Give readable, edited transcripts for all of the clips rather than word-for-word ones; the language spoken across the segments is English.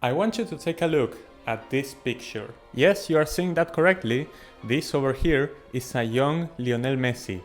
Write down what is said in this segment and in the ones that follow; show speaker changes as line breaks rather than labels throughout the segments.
I want you to take a look at this picture. Yes, you are seeing that correctly. This over here is a young Lionel Messi.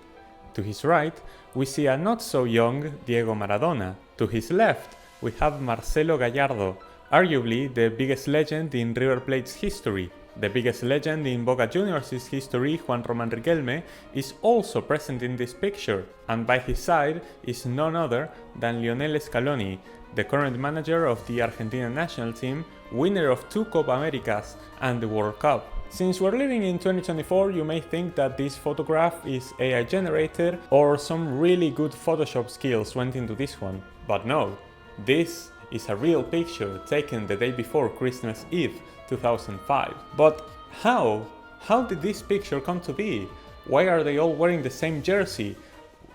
To his right, we see a not so young Diego Maradona. To his left, we have Marcelo Gallardo, arguably the biggest legend in River Plate's history. The biggest legend in Boca Juniors' history, Juan Román Riquelme, is also present in this picture, and by his side is none other than Lionel Scaloni, the current manager of the Argentina national team, winner of 2 Copa Americas and the World Cup. Since we're living in 2024, you may think that this photograph is AI generated or some really good Photoshop skills went into this one, but no, this is a real picture taken the day before Christmas Eve 2005. But how? How did this picture come to be? Why are they all wearing the same jersey?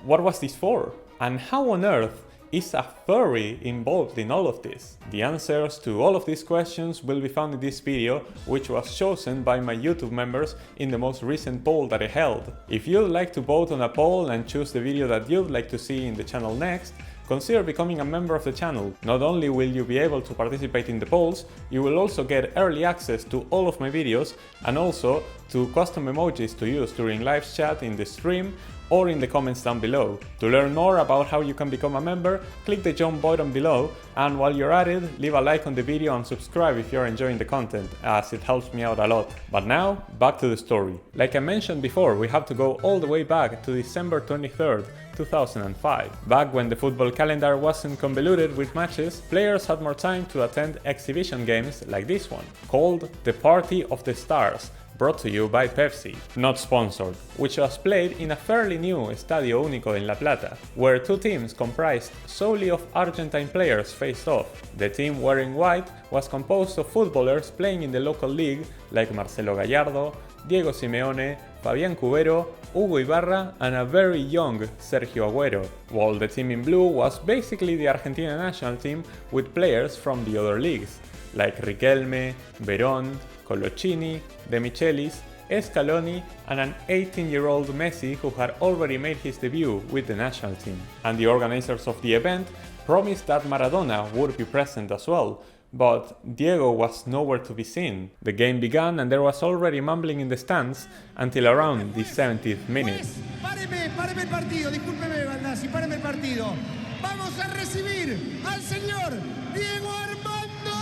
What was this for? And how on earth is a furry involved in all of this? The answers to all of these questions will be found in this video, which was chosen by my YouTube members in the most recent poll that I held. If you'd like to vote on a poll and choose the video that you'd like to see in the channel next, consider becoming a member of the channel. Not only will you be able to participate in the polls, you will also get early access to all of my videos and also to custom emojis to use during live chat in the stream or in the comments down below. To learn more about how you can become a member, click the jump button below, and while you're at it, leave a like on the video and subscribe if you're enjoying the content, as it helps me out a lot. But now, back to the story. Like I mentioned before, we have to go all the way back to December 23rd, 2005. Back when the football calendar wasn't convoluted with matches, players had more time to attend exhibition games like this one, called the Party of the Stars, brought to you by Pepsi, not sponsored, which was played in a fairly new Estadio Único in La Plata, where 2 teams comprised solely of Argentine players faced off. The team wearing white was composed of footballers playing in the local league like Marcelo Gallardo, Diego Simeone, Fabián Cubero, Hugo Ibarra and a very young Sergio Agüero, while the team in blue was basically the Argentina national team with players from the other leagues, like Riquelme, Verón, Coloccini, De Michelis, Scaloni and an 18-year-old Messi who had already made his debut with the national team. And the organizers of the event promised that Maradona would be present as well, but Diego was nowhere to be seen. The game began and there was already mumbling in the stands until around the 70th minute.
Páreme el partido, discúlpeme Baldassi, páreme el partido. Vamos a recibir al señor Diego Armando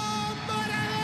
Maradona.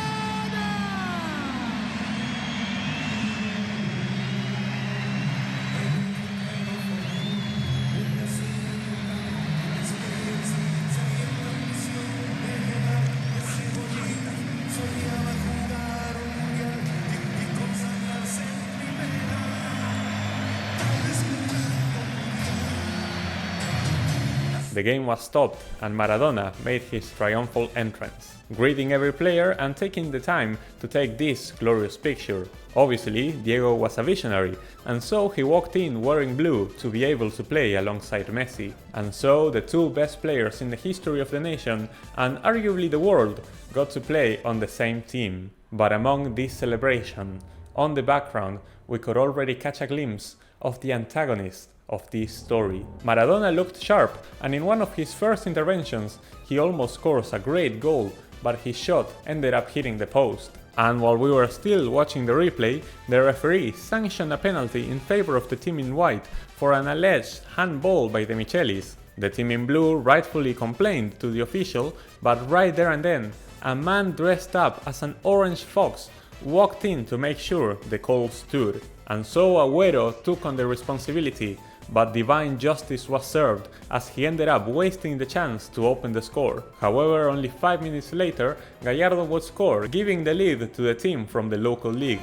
The game was stopped and Maradona made his triumphal entrance, greeting every player and taking the time to take this glorious picture. Obviously, Diego was a visionary, and so he walked in wearing blue to be able to play alongside Messi. And so the 2 best players in the history of the nation, and arguably the world, got to play on the same team. But among this celebration, on the background, we could already catch a glimpse of the antagonist of this story. Maradona looked sharp, and in one of his first interventions, he almost scores a great goal, but his shot ended up hitting the post. And while we were still watching the replay, the referee sanctioned a penalty in favor of the team in white for an alleged handball by De Michelis. The team in blue rightfully complained to the official, but right there and then, a man dressed up as an orange fox walked in to make sure the call stood. And so Agüero took on the responsibility, but divine justice was served as he ended up wasting the chance to open the score. However, only 5 minutes later, Gallardo would score, giving the lead to the team from the local league.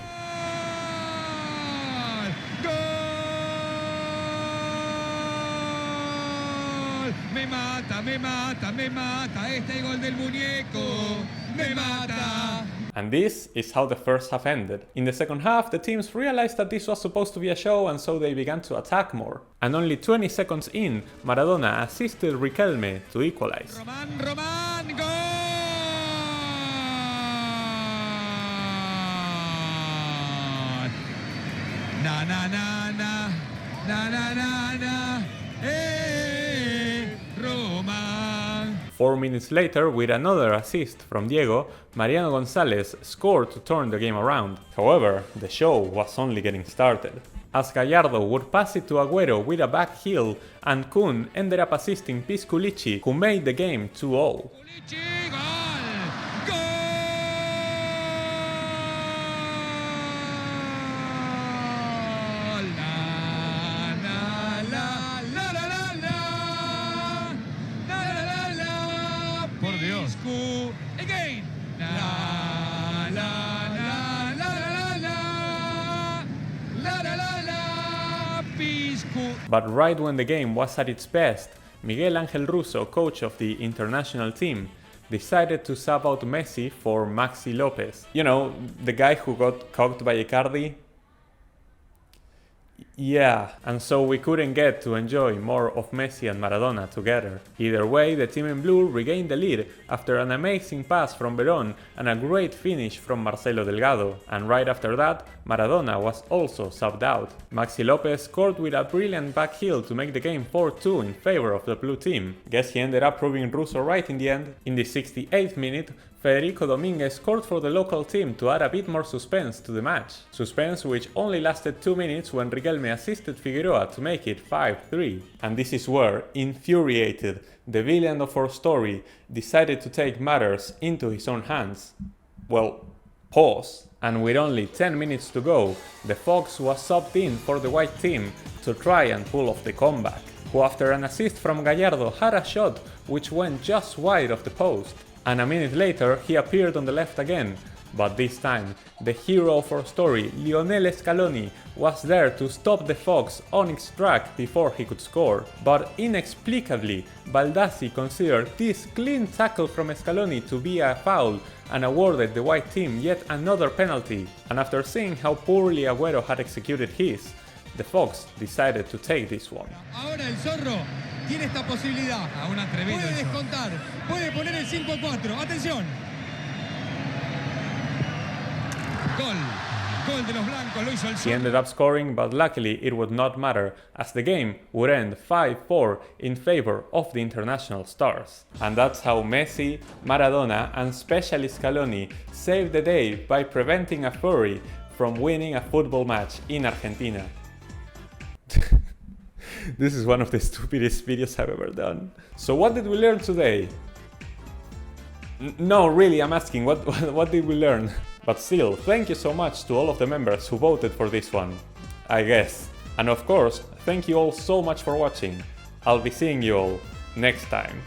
¡Gol! Me mata, me mata, me mata, este gol del muñeco, me mata.
And this is how the first half ended. In the second half, the teams realized that this was supposed to be a show, and so they began to attack more. And only 20 seconds in, Maradona assisted Riquelme to equalize.
Román, gol! Na na na na, na na na na, Román.
4 minutes later, with another assist from Diego, Mariano Gonzalez scored to turn the game around. However, the show was only getting started, as Gallardo would pass it to Agüero with a back heel, and Kun ended up assisting Pisculici, who made the game 2-0.
Again.
But right when the game was at its best, Miguel Ángel Russo, coach of the international team, decided to sub out Messi for Maxi Lopez. You know, the guy who got cocked by Icardi? Yeah, and so we couldn't get to enjoy more of Messi and Maradona together. Either way, the team in blue regained the lead after an amazing pass from Verón and a great finish from Marcelo Delgado, and right after that, Maradona was also subbed out. Maxi Lopez scored with a brilliant back heel to make the game 4-2 in favor of the blue team. Guess he ended up proving Russo right in the end. In the 68th minute, Federico Dominguez scored for the local team to add a bit more suspense to the match. Suspense which only lasted 2 minutes when Riquelme assisted Figueroa to make it 5-3. And this is where, infuriated, the villain of our story decided to take matters into his own hands. Well, pause. And with only 10 minutes to go, the Fox was subbed in for the white team to try and pull off the comeback, who after an assist from Gallardo had a shot which went just wide of the post. And a minute later he appeared on the left again, but this time the hero of our story, Lionel Scaloni, was there to stop the Fox on its track before he could score. But inexplicably, Baldassi considered this clean tackle from Scaloni to be a foul and awarded the white team yet another penalty. And after seeing how poorly Agüero had executed his, the Fox decided to take this one.
Ahora el Zorro tiene esta posibilidad.
Aún atrevido.
Puede descontar, puede poner el 5-4. Atención. Gol. Gol de los blancos, lo hizo el
He
Zorro.
ended up scoring, but luckily it would not matter, as the game would end 5-4 in favor of the international stars. And that's how Messi, Maradona and especially Scaloni saved the day by preventing a Furry from winning a football match in Argentina. This is one of the stupidest videos I've ever done. So what did we learn today? No, really, I'm asking, what did we learn? But still, thank you so much to all of the members who voted for this one, I guess. And of course, thank you all so much for watching. I'll be seeing you all next time.